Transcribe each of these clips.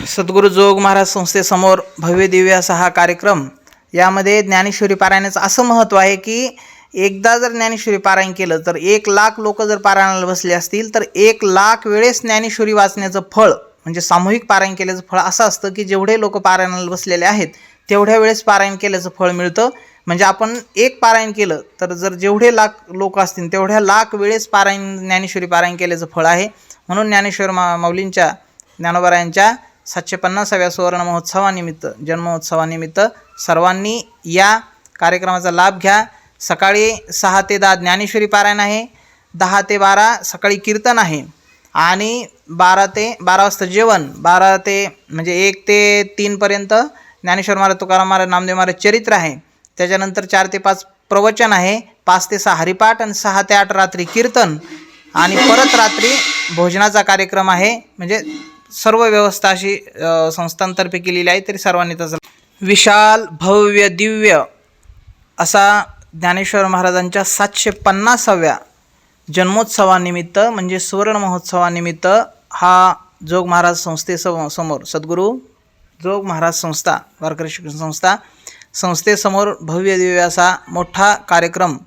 सद्गुरू जोग महाराज संस्थेसमोर भव्य दिव्य असा हा कार्यक्रम. यामध्ये ज्ञानेश्वरी पारायणाचं असं महत्त्व आहे की एकदा जर ज्ञानेश्वरी पारायण केलं तर 1,00,000 लोक जर पारायणाला बसले असतील तर 1,00,000 वेळेस ज्ञानेश्वरी वाचण्याचं फळ म्हणजे सामूहिक पारायण केल्याचं फळ असं असतं की जेवढे लोक पारायणाला बसलेले आहेत तेवढ्या वेळेस पारायण केल्याचं फळ मिळतं. म्हणजे आपण एक पारायण केलं तर जर जेवढे लाख लोक असतील तेवढ्या लाख वेळेस पारायण ज्ञानेश्वरी पारायण केल्याचं फळ आहे. म्हणून ज्ञानेश्वर माऊलींच्या ज्ञानोबारायांच्या 750व्या सुवर्ण महोत्सवानिमित्त जन्मोत्सवानिमित्त सर्वांनी या कार्यक्रमाचा लाभ घ्या. सकाळी 6 ते 10 ज्ञानेश्वरी पारायण आहे, 10 ते 12 सकाळी कीर्तन आहे आणि 12 ते 12 वाजता जेवण, 12 ते म्हणजे 1 ते 3 पर्यंत ज्ञानेश्वर महाराज तुकाराम महाराज नामदेव महाराज चरित्र आहे. त्याच्यानंतर 4 ते 5 प्रवचन आहे, 5 ते 6 हरिपाठ आणि 6 ते 8 रात्री कीर्तन आणि परत रात्री भोजनाचा कार्यक्रम आहे. म्हणजे सर्व व्यवस्था अशी संस्थांतर्फे केलेली आहे. तरी सर्वांनी तसं विशाल भव्य दिव्य असा ज्ञानेश्वर महाराजांच्या 750व्या जन्मोत्सवानिमित्त म्हणजे सुवर्ण महोत्सवानिमित्त हा जोग महाराज संस्थेसमोर सद्गुरू जोग महाराज संस्था वारकरी शिक्षण संस्था संस्थेसमोर भव्य दिव्य असा मोठा कार्यक्रम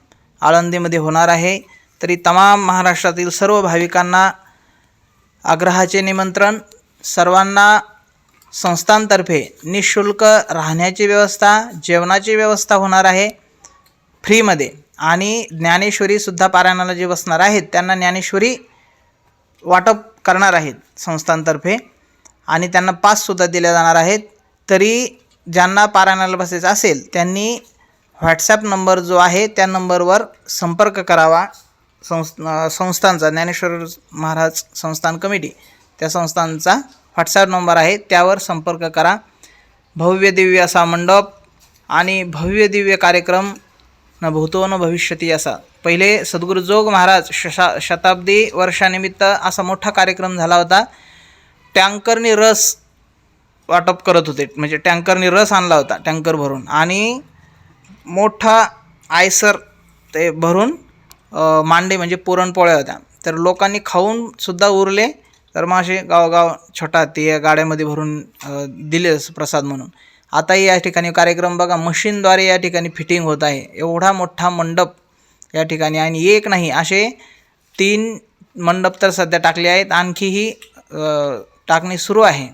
आळंदीमध्ये होणार आहे. तरी तमाम महाराष्ट्रातील सर्व भाविकांना आग्रहाचे निमंत्रण. सर्वांना संस्थांतर्फे निःशुल्क राहण्याची व्यवस्था, जेवणाची व्यवस्था होणार आहे फ्रीमध्ये आणि ज्ञानेश्वरीसुद्धा पारायणाला जे बसणार आहेत त्यांना ज्ञानेश्वरी वाटप करणार आहेत संस्थांतर्फे आणि त्यांना पाससुद्धा दिले जाणार आहेत. तरी ज्यांना पारायणाला बसायचं असेल त्यांनी व्हॉट्सॲप नंबर जो आहे त्या नंबरवर संपर्क करावा. संस्थांचा ज्ञानेश्वर महाराज संस्थान कमिटी त्या संस्थांचा व्हॉट्सॲप नंबर आहे, त्यावर संपर्क करा. भव्य दिव्य असा मंडप आणि भव्य दिव्य कार्यक्रम न भूतो न भविष्यती असा. पहिले सद्गुरू जोग महाराज शताब्दी वर्षानिमित्त असा मोठा कार्यक्रम झाला होता. टँकरनी रस वाटप करत होते, म्हणजे टँकरनी रस आणला होता टँकर भरून आणि मोठा आयसर ते भरून मांडे म्हणजे पुरणपोळ्या होत्या. तर लोकांनी खाऊन सुद्धा उरले तर मग असे गावगाव छोटा ते गाड्यामध्ये भरून दिले प्रसाद म्हणून. आताही या ठिकाणी कार्यक्रम बघा मशीनद्वारे या ठिकाणी फिटिंग होत आहे. एवढा मोठा मंडप या ठिकाणी आणि एक नाही असे 3 मंडप तर सध्या टाकले आहेत, आणखीही टाकणी सुरू आहे.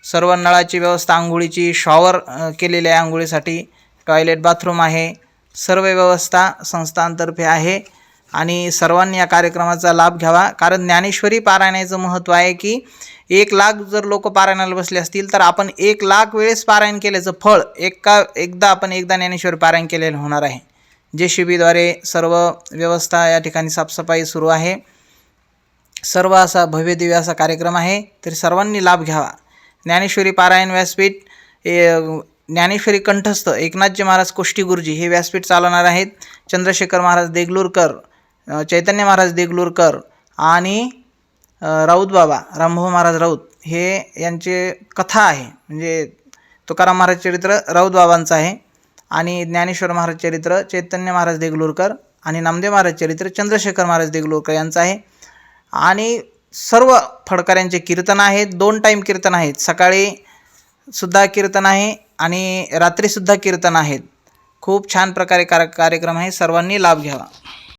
सर्व नळाची व्यवस्था, आंघोळीची शॉवर केलेले आहे, आंघोळीसाठी टॉयलेट बाथरूम आहे, सर्व व्यवस्था संस्थांतर्फे आहे आणि सर्वांनी या कार्यक्रमाचा लाभ घ्यावा. कारण ज्ञानेश्वरी पारायणाचं महत्त्व आहे की 1,00,000 जर लोक पारायणाला बसले असतील तर आपण 1,00,000 वेळेस पारायण केल्याचं फळ एकदा ज्ञानेश्वरी पारायण केलेलं होणार आहे. JCBद्वारे सर्व व्यवस्था या ठिकाणी साफसफाई सुरू आहे. सर्व असा भव्य दिव्य असा कार्यक्रम आहे, तरी सर्वांनी लाभ घ्यावा. ज्ञानेश्वरी पारायण व्यासपीठ ज्ञानेश्वरी कंठस्थ एकनाथजी महाराज कोष्टी गुरुजी हे व्यासपीठ चालवणार आहेत. चंद्रशेखर महाराज देगलूरकर, चैतन्य महाराज देगलूरकर आणि राऊत बाबा रामभाऊ महाराज राऊत हे यांचे कथा आहे. म्हणजे तुकाराम महाराज चरित्र राऊत बाबांचं आहे आणि ज्ञानेश्वर महाराज चरित्र चैतन्य महाराज देगलूरकर आणि नामदेव महाराज चरित्र चंद्रशेखर महाराज देगलूरकर यांचं आहे. आणि सर्व फडकऱ्यांचे कीर्तन आहेत, 2 टाईम कीर्तन आहेत. सकाळी सुद्धा कीर्तन आहे आणि रात्रीसुद्धा कीर्तन आहेत. खूप छान प्रकारे कार्यक्रम आहे, सर्वांनी लाभ घ्यावा.